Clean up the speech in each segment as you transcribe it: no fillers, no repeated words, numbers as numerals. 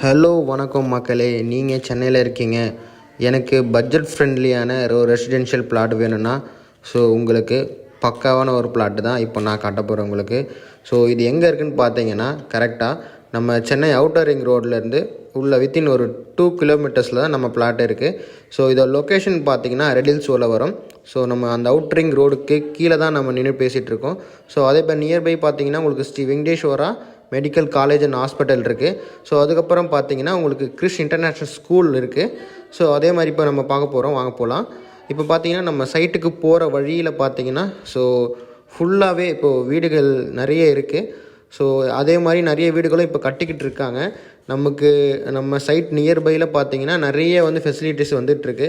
Hello வணக்கம் மக்களே, நீங்கள் சென்னையில் இருக்கீங்க, எனக்கு பட்ஜெட் ஃப்ரெண்ட்லியான ஒரு ரெசிடென்ஷியல் பிளாட் வேணும்னா உங்களுக்கு பக்காவான ஒரு பிளாட்டு தான் இப்போ நான் காட்ட போகிறேன் உங்களுக்கு. இது எங்கே இருக்குதுன்னு பார்த்தீங்கன்னா கரெக்டாக நம்ம சென்னை அவுட்டர் ரிங் ரோட்லேருந்து உள்ள வித்தின் ஒரு 2 கிலோமீட்டர்ஸில் தான் நம்ம பிளாட் இருக்குது. இதோட லொக்கேஷன் பார்த்தீங்கன்னா ரெடில்ஸோவில் வரும். நம்ம அந்த அவுட்டர் ரிங் ரோடுக்கு கீழே தான் நம்ம நின்று பேசிகிட்ருக்கோம். அதே இப்போ நியர்பை பார்த்தீங்கன்னா உங்களுக்கு Sri Venkateswara medical college and hospital இருக்குது. அதுக்கப்புறம் பார்த்தீங்கன்னா உங்களுக்கு கிறிஸ் இன்டர்நேஷ்னல் ஸ்கூல் இருக்குது. அதே மாதிரி இப்போ நம்ம பார்க்க போகிறோம், வாங்க போகலாம். இப்போ பார்த்தீங்கன்னா நம்ம சைட்டுக்கு போகிற வழியில் பார்த்தீங்கன்னா ஃபுல்லாகவே இப்போது வீடுகள் நிறைய இருக்குது. அதே மாதிரி நிறைய வீடுகளும் இப்போ கட்டிக்கிட்டு இருக்காங்க. நம்ம சைட் நியர்பையில் பார்த்தீங்கன்னா நிறைய ஃபெசிலிட்டிஸ் வந்துட்டுருக்கு.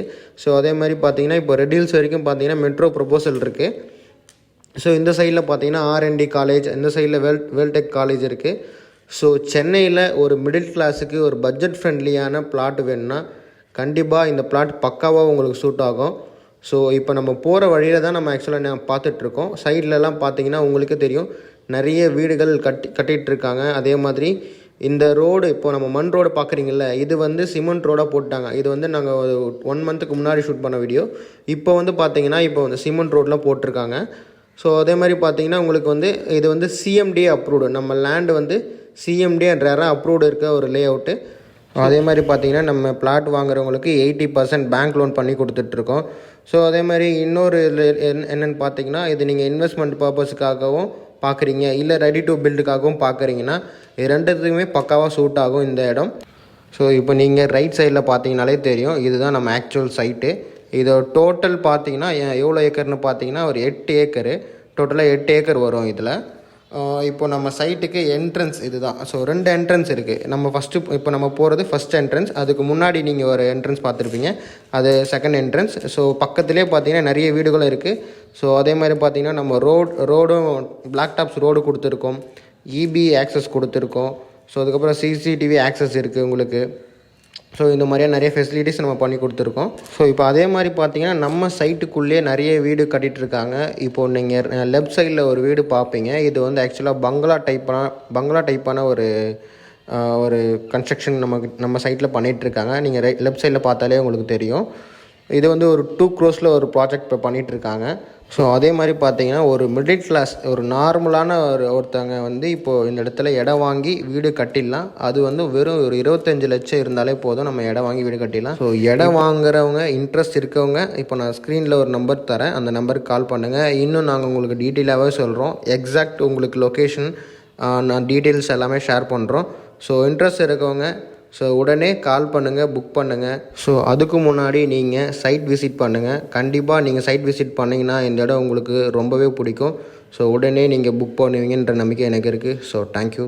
அதே மாதிரி பார்த்தீங்கன்னா இப்போ ரெட் ஹில்ஸ் வரைக்கும் பார்த்தீங்கன்னா மெட்ரோ ப்ரொபோசல் இருக்குது. இந்த சைடில் பார்த்தீங்கன்னா R&D காலேஜ், இந்த சைடில் வேல்டெக் காலேஜ் இருக்குது. சென்னையில் ஒரு மிடில் கிளாஸுக்கு ஒரு பட்ஜெட் ஃப்ரெண்ட்லியான பிளாட் வேணும்னா கண்டிப்பாக இந்த பிளாட் பக்காவாக உங்களுக்கு சூட் ஆகும். இப்போ நம்ம போகிற வழியில் தான் நம்ம ஆக்சுவலாக பார்த்துட்ருக்கோம். சைட்லலாம் பார்த்தீங்கன்னா உங்களுக்கு தெரியும் நிறைய வீடுகள் கட்டிகிட்டு இருக்காங்க. அதே மாதிரி இந்த ரோடு இப்போ நம்ம மண் ரோடு பார்க்குறீங்கள, இது சிமெண்ட் ரோடாக போட்டாங்க. இது நாங்கள் 1 மந்த்துக்கு முன்னாடி ஷூட் பண்ண வீடியோ. இப்போ பார்த்தீங்கன்னா இப்போ சிமெண்ட் ரோடெலாம் போட்டிருக்காங்க. அதே மாதிரி பார்த்தீங்கன்னா உங்களுக்கு இது CMDA அப்ரூவ்டு, நம்ம land CMDA and RERA approved இருக்க ஒரு லே அவுட்டு. அதே மாதிரி பார்த்தீங்கன்னா நம்ம பிளாட் வாங்குறவங்களுக்கு 80% பேங்க் லோன் பண்ணி கொடுத்துட்ருக்கோம். அதே மாதிரி இன்னொரு என்னென்னு பார்த்தீங்கன்னா இது நீங்கள் இன்வெஸ்ட்மெண்ட் பர்பஸுக்காகவும் பார்க்குறீங்க, இல்லை ரெடி டு பில்டுக்காகவும் பார்க்குறீங்கன்னா இது ரெண்டுத்துக்குமே பக்காவாக சூட் ஆகும் இந்த இடம். இப்போ நீங்கள் ரைட் சைடில் பார்த்தீங்கனாலே தெரியும், இதுதான் நம்ம ஆக்சுவல் சைட்டு. இதோட டோட்டல் பார்த்தீங்கன்னா எவ்வளோ ஏக்கர்னு பார்த்தீங்கன்னா ஒரு 8 ஏக்கரு, டோட்டலாக 8 ஏக்கர் வரும் இதில். இப்போ நம்ம சைட்டுக்கு என்ட்ரன்ஸ் இது தான். 2 என்ட்ரன்ஸ் இருக்குது. நம்ம இப்போ நம்ம போகிறது ஃபஸ்ட் என்ட்ரன்ஸ். அதுக்கு முன்னாடி நீங்கள் ஒரு என்ட்ரன்ஸ் பார்த்துருப்பீங்க, அது செகண்ட் என்ட்ரன்ஸ். பக்கத்துலேயே பார்த்தீங்கன்னா நிறைய வீடுகளும் இருக்குது. அதே மாதிரி பார்த்தீங்கன்னா நம்ம ரோடும் பிளாக் டாப்ஸ் ரோடு கொடுத்துருக்கோம், EB ஆக்சஸ் கொடுத்துருக்கோம். அதுக்கப்புறம் CCTV ஆக்சஸ் இருக்குது உங்களுக்கு. இந்த மாதிரியாக நிறைய ஃபெசிலிட்டிஸ் நம்ம பண்ணி கொடுத்துருக்கோம். இப்போ அதே மாதிரி பார்த்தீங்கன்னா நம்ம சைட்டுக்குள்ளேயே நிறைய வீடு கட்டிகிட்ருக்காங்க. இப்போது நீங்கள் லெஃப்ட் சைடில் ஒரு வீடு பார்ப்பீங்க. இது ஆக்சுவலாக பங்களா டைப்பான ஒரு கன்ஸ்ட்ரக்ஷன் நம்ம சைட்டில் பண்ணிகிட்ருக்காங்க. நீங்கள் லெஃப்ட் சைடில் பார்த்தாலே உங்களுக்கு தெரியும். இது ஒரு 2 crores ஒரு ப்ராஜெக்ட் இப்போ பண்ணிகிட்ருக்காங்க. அதே மாதிரி பார்த்தீங்கன்னா ஒரு மிடில் கிளாஸ் ஒரு நார்மலான ஒருத்தவங்க இப்போது இந்த இடத்துல இடம் வாங்கி வீடு கட்டிடலாம். அது வெறும் ஒரு 25 லட்சம் இருந்தாலே போதும், நம்ம இடம் வாங்கி வீடு கட்டிடலாம். இடம் வாங்குறவங்க இன்ட்ரெஸ்ட் இருக்கவங்க இப்போ நான் ஸ்க்ரீனில் ஒரு நம்பர் தரேன், அந்த நம்பருக்கு கால் பண்ணுங்கள். இன்னும் நாங்கள் உங்களுக்கு டீட்டெயிலாகவே சொல்கிறோம், எக்ஸாக்ட் உங்களுக்கு லொக்கேஷன் நான் டீட்டெயில்ஸ் எல்லாமே ஷேர் பண்ணுறோம். இன்ட்ரெஸ்ட் இருக்கவங்க உடனே கால் பண்ணுங்கள், புக் பண்ணுங்கள். அதுக்கு முன்னாடி நீங்கள் சைட் விசிட் பண்ணுங்கள். கண்டிப்பாக நீங்கள் சைட் விசிட் பண்ணிங்கன்னா இந்த இடம் உங்களுக்கு ரொம்பவே பிடிக்கும். உடனே நீங்கள் புக் பண்ணுவீங்கன்ற நம்பிக்கை எனக்கு இருக்குது. தேங்க்யூ.